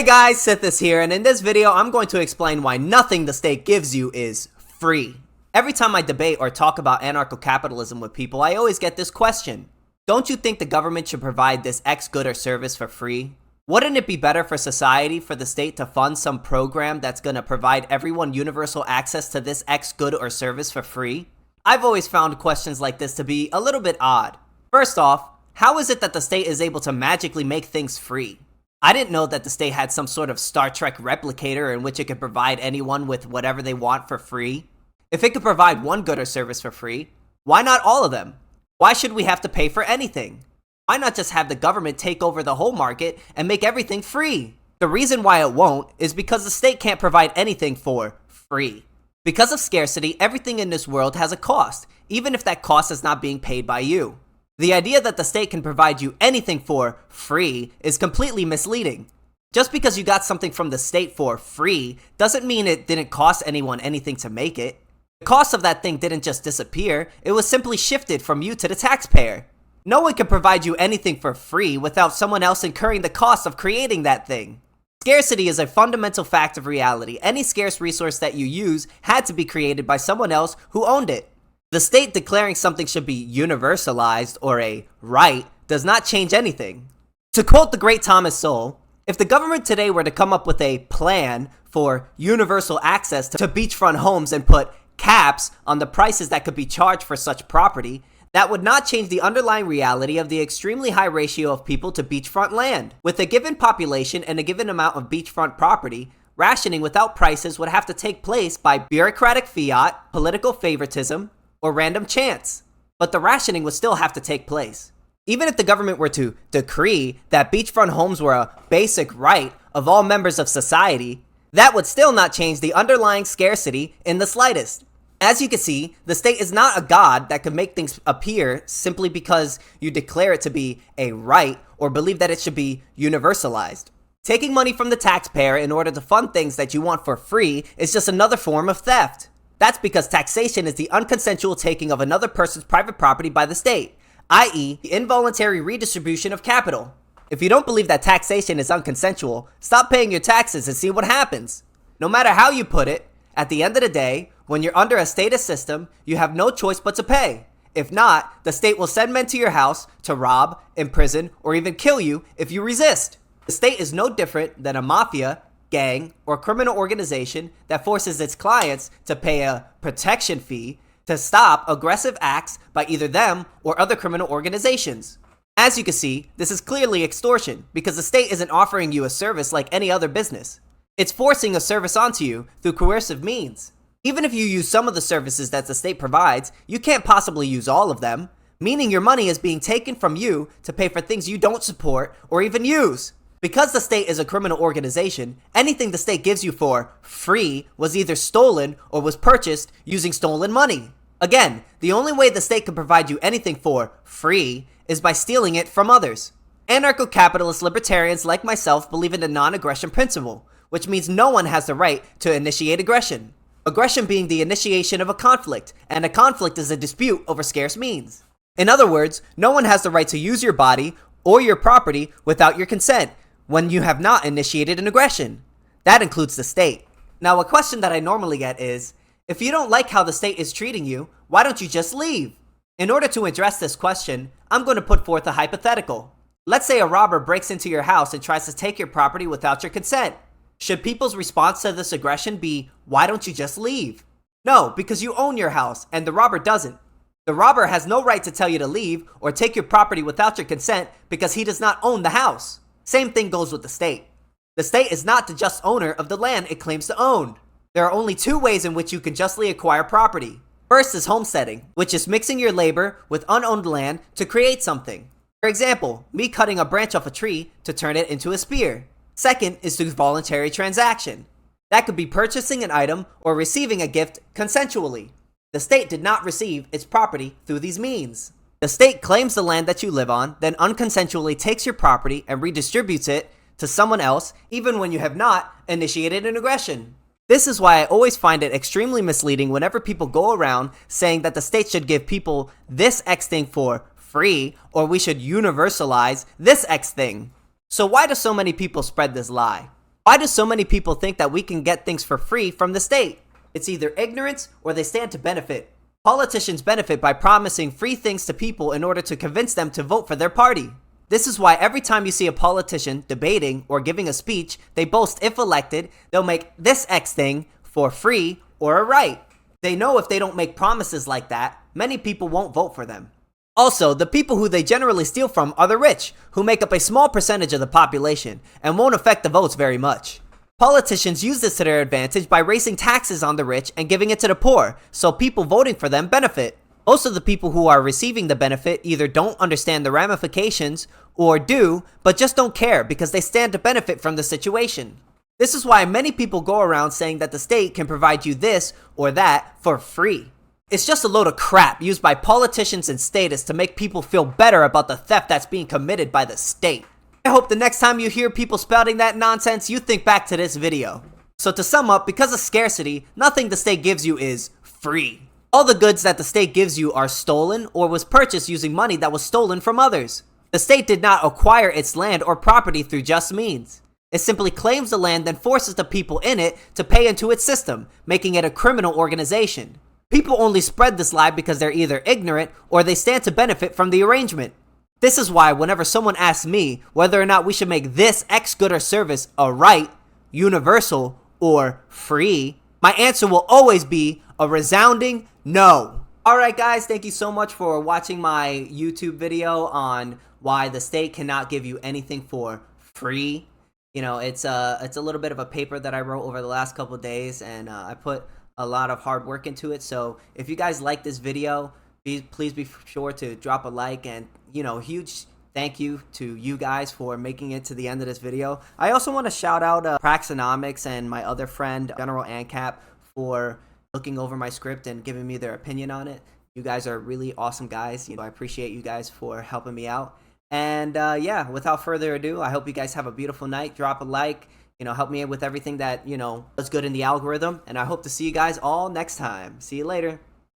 Hey guys, Sithis here, and in this video I'm going to explain why nothing the state gives you is free. Every time I debate or talk about anarcho-capitalism with people, I always get this question. Don't you think the government should provide this X good or service for free? Wouldn't it be better for society for the state to fund some program that's gonna provide everyone universal access to this X good or service for free? I've always found questions like this to be a little bit odd. First off, how is it that the state is able to magically make things free? I didn't know that the state had some sort of Star Trek replicator in which it could provide anyone with whatever they want for free. If it could provide one good or service for free, why not all of them? Why should we have to pay for anything? Why not just have the government take over the whole market and make everything free? The reason why it won't is because the state can't provide anything for free. Because of scarcity, everything in this world has a cost, even if that cost is not being paid by you. The idea that the state can provide you anything for free is completely misleading. Just because you got something from the state for free doesn't mean it didn't cost anyone anything to make it. The cost of that thing didn't just disappear, it was simply shifted from you to the taxpayer. No one can provide you anything for free without someone else incurring the cost of creating that thing. Scarcity is a fundamental fact of reality. Any scarce resource that you use had to be created by someone else who owned it. The state declaring something should be universalized or a right does not change anything. To quote the great Thomas Sowell, if the government today were to come up with a plan for universal access to beachfront homes and put caps on the prices that could be charged for such property, that would not change the underlying reality of the extremely high ratio of people to beachfront land. With a given population and a given amount of beachfront property, rationing without prices would have to take place by bureaucratic fiat, political favoritism, or random chance. But the rationing would still have to take place. Even if the government were to decree that beachfront homes were a basic right of all members of society, that would still not change the underlying scarcity in the slightest. As you can see, the state is not a god that can make things appear simply because you declare it to be a right or believe that it should be universalized. Taking money from the taxpayer in order to fund things that you want for free is just another form of theft. That's because taxation is the unconsensual taking of another person's private property by the state, i.e., the involuntary redistribution of capital. If you don't believe that taxation is unconsensual, stop paying your taxes and see what happens. No matter how you put it, at the end of the day, when you're under a statist system, you have no choice but to pay. If not, the state will send men to your house to rob, imprison, or even kill you if you resist. The state is no different than a mafia, gang, or criminal organization that forces its clients to pay a protection fee to stop aggressive acts by either them or other criminal organizations. As you can see, this is clearly extortion because the state isn't offering you a service like any other business. It's forcing a service onto you through coercive means. Even if you use some of the services that the state provides, you can't possibly use all of them, meaning your money is being taken from you to pay for things you don't support or even use. Because the state is a criminal organization, anything the state gives you for free was either stolen or was purchased using stolen money. Again, the only way the state can provide you anything for free is by stealing it from others. Anarcho-capitalist libertarians like myself believe in the non-aggression principle, which means no one has the right to initiate aggression. Aggression being the initiation of a conflict, and a conflict is a dispute over scarce means. In other words, no one has the right to use your body or your property without your consent, when you have not initiated an aggression. That includes the state. Now, a question that I normally get is, if you don't like how the state is treating you, why don't you just leave? In order to address this question, I'm going to put forth a hypothetical. Let's say a robber breaks into your house and tries to take your property without your consent. Should people's response to this aggression be, why don't you just leave? No, because you own your house and the robber doesn't. The robber has no right to tell you to leave or take your property without your consent because he does not own the house. Same thing goes with the state. The state is not the just owner of the land it claims to own. There are only two ways in which you can justly acquire property. First is homesteading, which is mixing your labor with unowned land to create something. For example, me cutting a branch off a tree to turn it into a spear. Second is through voluntary transaction. That could be purchasing an item or receiving a gift consensually. The state did not receive its property through these means. The state claims the land that you live on, then unconsensually takes your property and redistributes it to someone else even when you have not initiated an aggression. This is why I always find it extremely misleading whenever people go around saying that the state should give people this X thing for free or we should universalize this X thing. So why do so many people spread this lie? Why do so many people think that we can get things for free from the state? It's either ignorance or they stand to benefit. Politicians benefit by promising free things to people in order to convince them to vote for their party. This is why every time you see a politician debating or giving a speech, they boast if elected, they'll make this X thing for free or a right. They know if they don't make promises like that, many people won't vote for them. Also, the people who they generally steal from are the rich, who make up a small percentage of the population and won't affect the votes very much. Politicians use this to their advantage by raising taxes on the rich and giving it to the poor, so people voting for them benefit. Most of the people who are receiving the benefit either don't understand the ramifications or do, but just don't care because they stand to benefit from the situation. This is why many people go around saying that the state can provide you this or that for free. It's just a load of crap used by politicians and statists to make people feel better about the theft that's being committed by the state. I hope the next time you hear people spouting that nonsense, you think back to this video. So to sum up, because of scarcity, nothing the state gives you is free. All the goods that the state gives you are stolen or was purchased using money that was stolen from others. The state did not acquire its land or property through just means. It simply claims the land and forces the people in it to pay into its system, making it a criminal organization. People only spread this lie because they're either ignorant or they stand to benefit from the arrangement. This is why whenever someone asks me whether or not we should make this X good or service a right, universal, or free, my answer will always be a resounding no. Alright guys, thank you so much for watching my YouTube video on why the state cannot give you anything for free. You know, it's a little bit of a paper that I wrote over the last couple of days, and I put a lot of hard work into it. So if you guys like this video, please be sure to drop a like, and you know, huge thank you to you guys for making it to the end of this video. I also want to shout out Praxonomics and my other friend General ANCAP for looking over my script and giving me their opinion on it. You guys are really awesome guys. You know, I appreciate you guys for helping me out. And yeah, without further ado, I hope you guys have a beautiful night. Drop a like, you know, help me with everything that, you know, does good in the algorithm. And I hope to see you guys all next time. See you later.